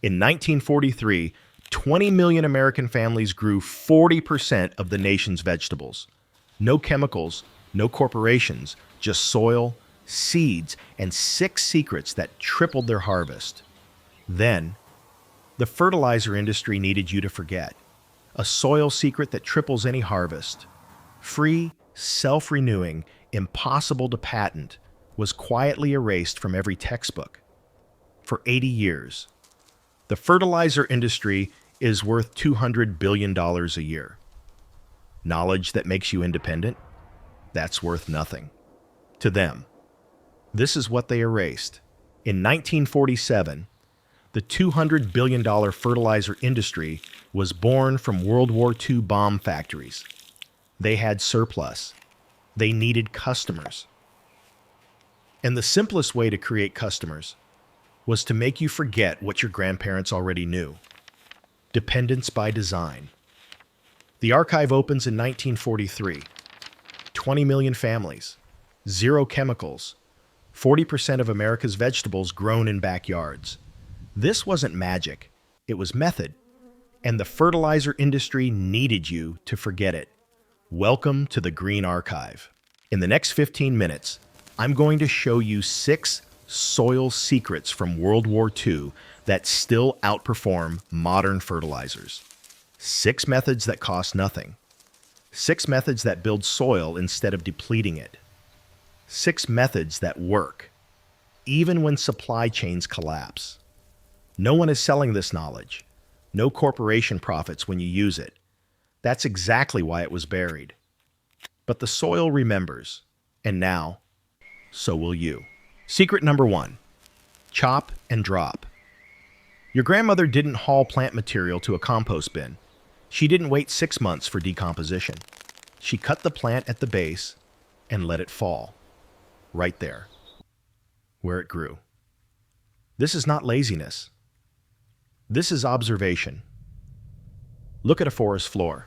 In 1943, 20 million American families grew 40% of the nation's vegetables. No chemicals, no corporations, just soil, seeds, and 6 secrets that tripled their harvest. Then, the fertilizer industry needed you to forget. A soil secret that triples any harvest. Free, self-renewing, impossible to patent, was quietly erased from every textbook. For 80 years, the fertilizer industry is worth $200 billion a year. Knowledge that makes you independent? That's worth nothing. To them. This is what they erased. In 1947, the $200 billion fertilizer industry was born from World War II bomb factories. They had surplus. They needed customers. And the simplest way to create customers was to make you forget what your grandparents already knew. Dependence by design. The archive opens in 1943. 20 million families, 0 chemicals, 40% of America's vegetables grown in backyards. This wasn't magic, it was method. And the fertilizer industry needed you to forget it. Welcome to the Green Archive. In the next 15 minutes, I'm going to show you 6 soil secrets from World War II that still outperform modern fertilizers. 6 methods that cost nothing. 6 methods that build soil instead of depleting it. 6 methods that work, even when supply chains collapse. No one is selling this knowledge. No corporation profits when you use it. That's exactly why it was buried. But the soil remembers, and now, so will you. Secret number 1, chop and drop. Your grandmother didn't haul plant material to a compost bin. She didn't wait 6 months for decomposition. She cut the plant at the base and let it fall. Right there, where it grew. This is not laziness. This is observation. Look at a forest floor.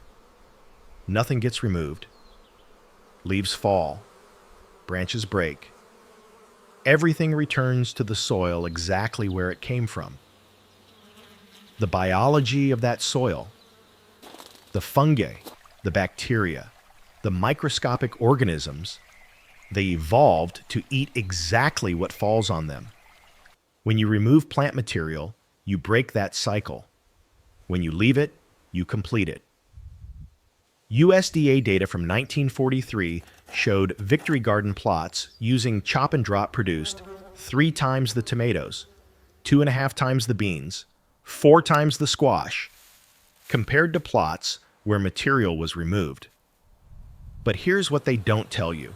Nothing gets removed. Leaves fall. Branches break. Everything returns to the soil exactly where it came from. The biology of that soil, the fungi, the bacteria, the microscopic organisms, they evolved to eat exactly what falls on them. When you remove plant material, you break that cycle. When you leave it, you complete it. USDA data from 1943 showed Victory Garden plots using chop and drop produced 3 times the tomatoes, 2.5 times the beans, 4 times the squash, compared to plots where material was removed. But here's what they don't tell you.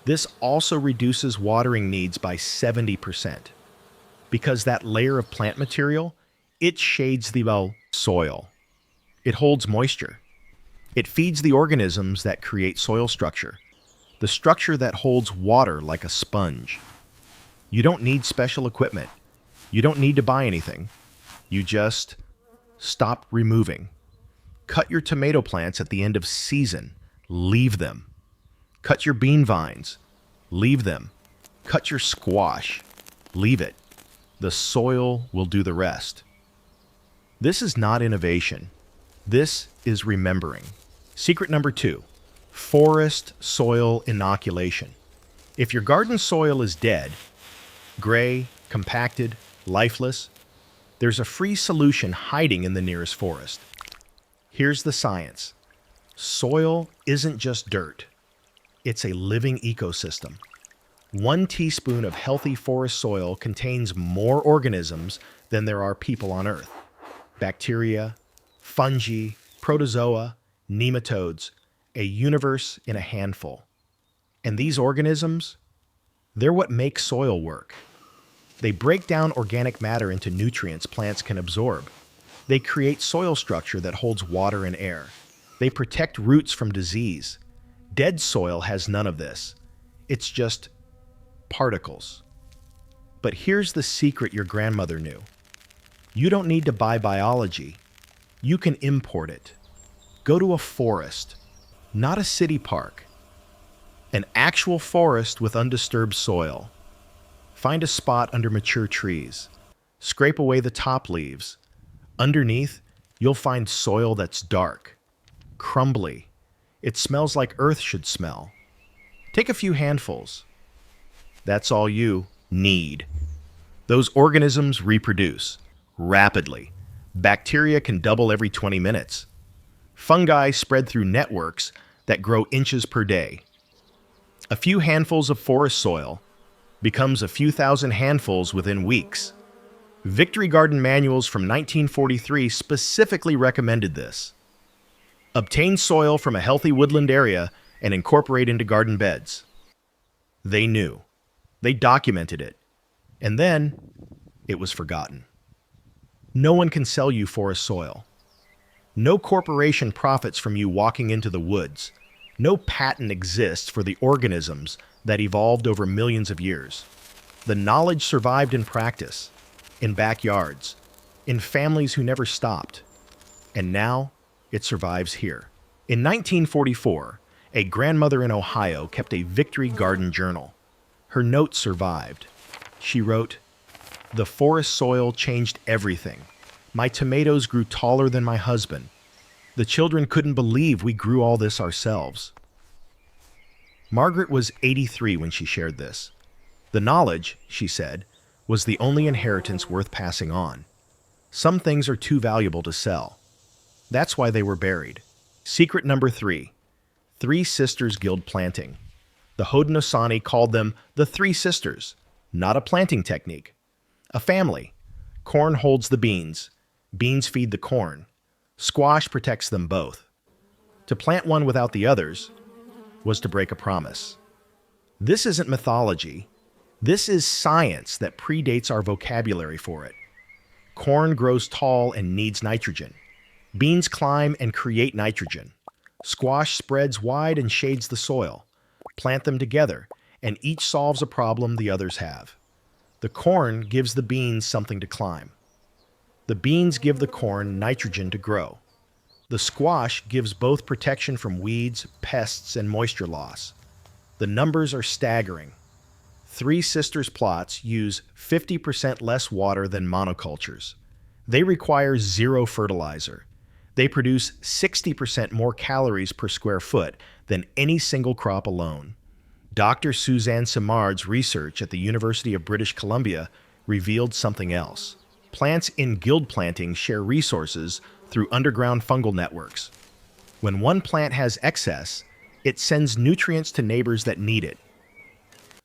This also reduces watering needs by 70%. Because that layer of plant material, it shades the soil. It holds moisture. It feeds the organisms that create soil structure, the structure that holds water like a sponge. You don't need special equipment. You don't need to buy anything. You just stop removing. Cut your tomato plants at the end of season. Leave them. Cut your bean vines. Leave them. Cut your squash. Leave it. The soil will do the rest. This is not innovation. This is remembering. Secret number 2, forest soil inoculation. If your garden soil is dead, gray, compacted, lifeless, there's a free solution hiding in the nearest forest. Here's the science. Soil isn't just dirt. It's a living ecosystem. 1 teaspoon of healthy forest soil contains more organisms than there are people on Earth. Bacteria, fungi, protozoa, nematodes, a universe in a handful. And these organisms, they're what make soil work. They break down organic matter into nutrients plants can absorb. They create soil structure that holds water and air. They protect roots from disease. Dead soil has none of this. It's just particles. But here's the secret your grandmother knew. You don't need to buy biology. You can import it. Go to a forest, not a city park. An actual forest with undisturbed soil. Find a spot under mature trees. Scrape away the top leaves. Underneath, you'll find soil that's dark, crumbly. It smells like earth should smell. Take a few handfuls. That's all you need. Those organisms reproduce rapidly. Bacteria can double every 20 minutes. Fungi spread through networks that grow inches per day. A few handfuls of forest soil becomes a few thousand handfuls within weeks. Victory Garden manuals from 1943 specifically recommended this. Obtain soil from a healthy woodland area and incorporate into garden beds. They knew. They documented it. And then it was forgotten. No one can sell you forest soil. No corporation profits from you walking into the woods. No patent exists for the organisms that evolved over millions of years. The knowledge survived in practice, in backyards, in families who never stopped. And now it survives here. In 1944, a grandmother in Ohio kept a Victory Garden journal. Her notes survived. She wrote, "The forest soil changed everything. My tomatoes grew taller than my husband. The children couldn't believe we grew all this ourselves." Margaret was 83 when she shared this. The knowledge, she said, was the only inheritance worth passing on. Some things are too valuable to sell. That's why they were buried. Secret number 3. Three Sisters Guild Planting. The Haudenosaunee called them the Three Sisters, not a planting technique. A family. Corn holds the beans. Beans feed the corn. Squash protects them both. To plant one without the others was to break a promise. This isn't mythology. This is science that predates our vocabulary for it. Corn grows tall and needs nitrogen. Beans climb and create nitrogen. Squash spreads wide and shades the soil. Plant them together, and each solves a problem the others have. The corn gives the beans something to climb. The beans give the corn nitrogen to grow. The squash gives both protection from weeds, pests, and moisture loss. The numbers are staggering. Three Sisters plots use 50% less water than monocultures. They require zero fertilizer. They produce 60% more calories per square foot than any single crop alone. Dr. Suzanne Simard's research at the University of British Columbia revealed something else. Plants in guild planting share resources through underground fungal networks. When one plant has excess, it sends nutrients to neighbors that need it.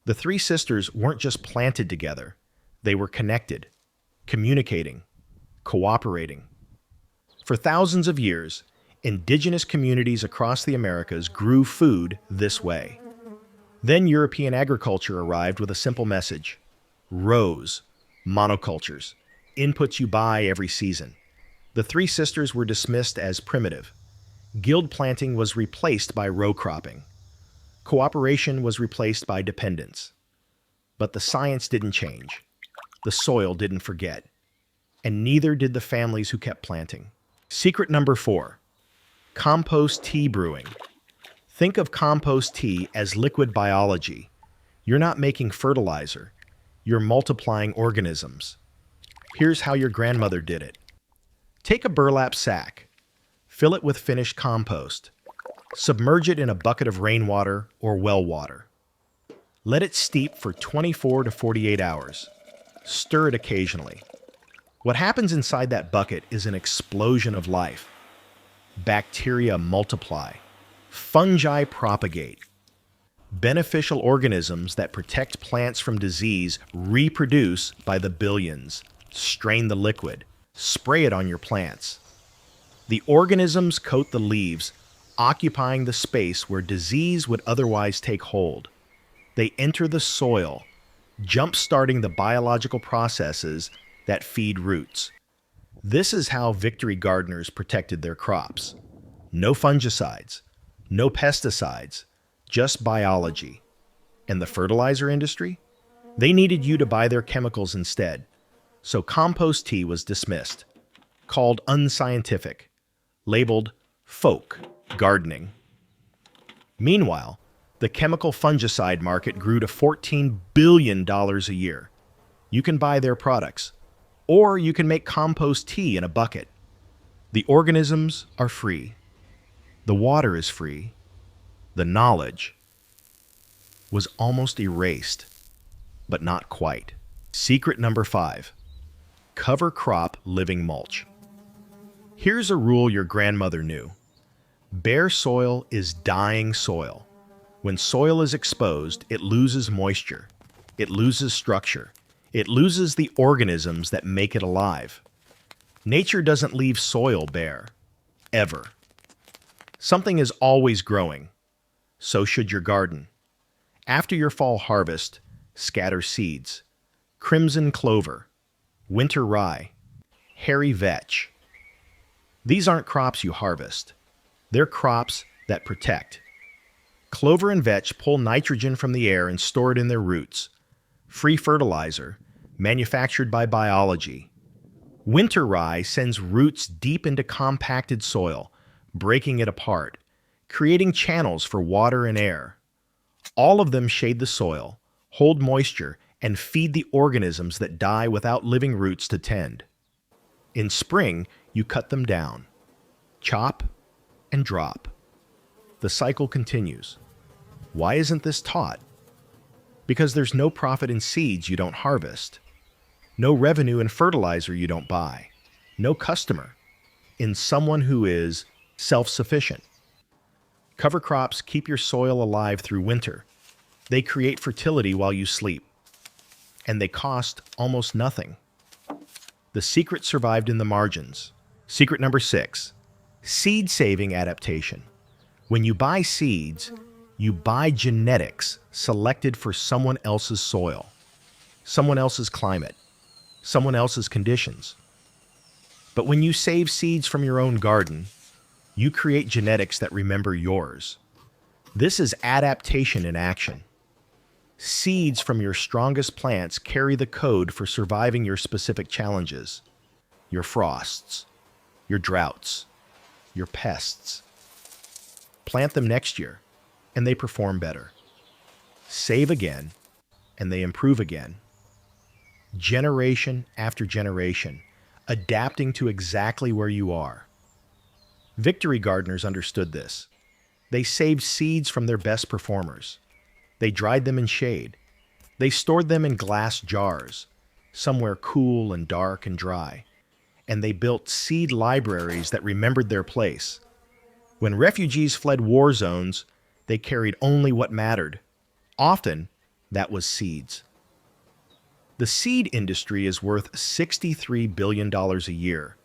The Three Sisters weren't just planted together. They were connected, communicating, cooperating. For thousands of years, indigenous communities across the Americas grew food this way. Then European agriculture arrived with a simple message: rows, monocultures, inputs you buy every season. The Three Sisters were dismissed as primitive. Guild planting was replaced by row cropping. Cooperation was replaced by dependence. But the science didn't change. The soil didn't forget. And neither did the families who kept planting. Secret number 4. Compost tea brewing. Think of compost tea as liquid biology. You're not making fertilizer. You're multiplying organisms. Here's how your grandmother did it. Take a burlap sack. Fill it with finished compost. Submerge it in a bucket of rainwater or well water. Let it steep for 24 to 48 hours. Stir it occasionally. What happens inside that bucket is an explosion of life. Bacteria multiply. Fungi propagate. Beneficial organisms that protect plants from disease reproduce by the billions. Strain the liquid. Spray it on your plants. The organisms coat the leaves, occupying the space where disease would otherwise take hold. They enter the soil, jump-starting the biological processes that feed roots. This is how Victory gardeners protected their crops. No fungicides, no pesticides, just biology. And the fertilizer industry? They needed you to buy their chemicals instead. So compost tea was dismissed, called unscientific, labeled folk gardening. Meanwhile, the chemical fungicide market grew to $14 billion a year. You can buy their products, Or you can make compost tea in a bucket. The organisms are free. The water is free. The knowledge was almost erased, but not quite. Secret number 5. Cover crop living mulch. Here's a rule your grandmother knew. Bare soil is dying soil. When soil is exposed, it loses moisture. It loses structure. It loses the organisms that make it alive. Nature doesn't leave soil bare, ever. Something is always growing. So should your garden. After your fall harvest, scatter seeds. Crimson clover, winter rye, hairy vetch. These aren't crops you harvest. They're crops that protect. Clover and vetch pull nitrogen from the air and store it in their roots. Free fertilizer, manufactured by biology. Winter rye sends roots deep into compacted soil, breaking it apart, creating channels for water and air. All of them shade the soil, hold moisture, and feed the organisms that die without living roots to tend. In spring, you cut them down. Chop and drop. The cycle continues. Why isn't this taught? Because there's no profit in seeds you don't harvest. No revenue in fertilizer you don't buy. No customer in someone who is self-sufficient. Cover crops keep your soil alive through winter. They create fertility while you sleep. And they cost almost nothing. The secret survived in the margins. Secret number 6. Seed-saving adaptation. When you buy seeds, you buy genetics selected for someone else's soil, someone else's climate, someone else's conditions. But when you save seeds from your own garden, you create genetics that remember yours. This is adaptation in action. Seeds from your strongest plants carry the code for surviving your specific challenges, your frosts, your droughts, your pests. Plant them next year, and they perform better. Save again, and they improve again. Generation after generation, adapting to exactly where you are. Victory gardeners understood this. They saved seeds from their best performers. They dried them in shade. They stored them in glass jars, somewhere cool and dark and dry. And they built seed libraries that remembered their place. When refugees fled war zones, they carried only what mattered. Often, that was seeds. The seed industry is worth $63 billion a year.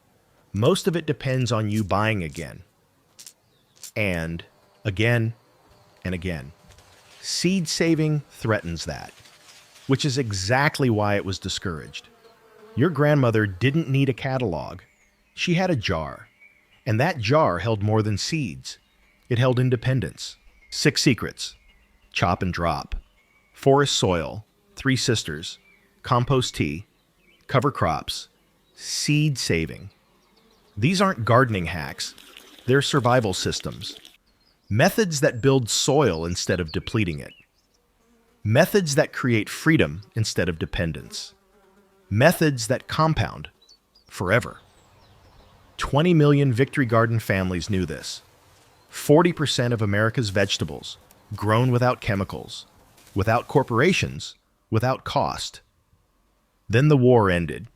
Most of it depends on you buying again. And again and again. Seed saving threatens that, which is exactly why it was discouraged. Your grandmother didn't need a catalog. She had a jar, and that jar held more than seeds. It held independence. 6 secrets. Chop and drop. Forest soil. 3 sisters. Compost tea. Cover crops. Seed saving. These aren't gardening hacks. They're survival systems. Methods that build soil instead of depleting it. Methods that create freedom instead of dependence. Methods that compound forever. 20 million Victory Garden families knew this. 40% of America's vegetables, grown without chemicals, without corporations, without cost. Then the war ended.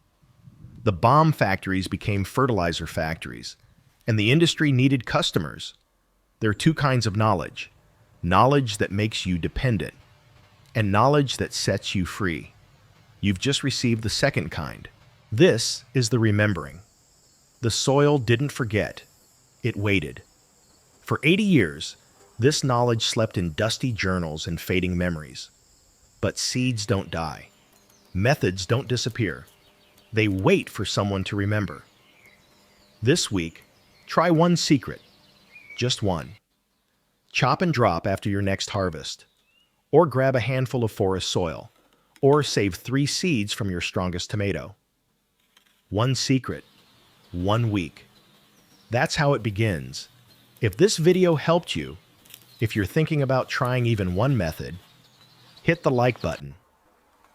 The bomb factories became fertilizer factories, and the industry needed customers. There are 2 kinds of knowledge. Knowledge that makes you dependent, and knowledge that sets you free. You've just received the second kind. This is the remembering. The soil didn't forget. It waited. For 80 years, this knowledge slept in dusty journals and fading memories. But seeds don't die. Methods don't disappear. They wait for someone to remember. This week, try one secret. Just one. Chop and drop after your next harvest. Or grab a handful of forest soil. Or save 3 seeds from your strongest tomato. One secret. 1 week. That's how it begins. If this video helped you, if you're thinking about trying even one method, hit the like button.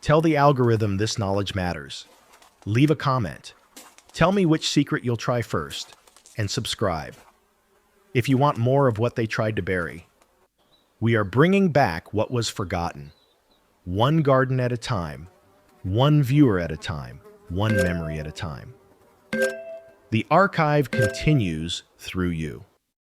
Tell the algorithm this knowledge matters. Leave a comment. Tell me which secret you'll try first, and subscribe if you want more of what they tried to bury. We are bringing back what was forgotten. One garden at a time, one viewer at a time, one memory at a time. The archive continues through you.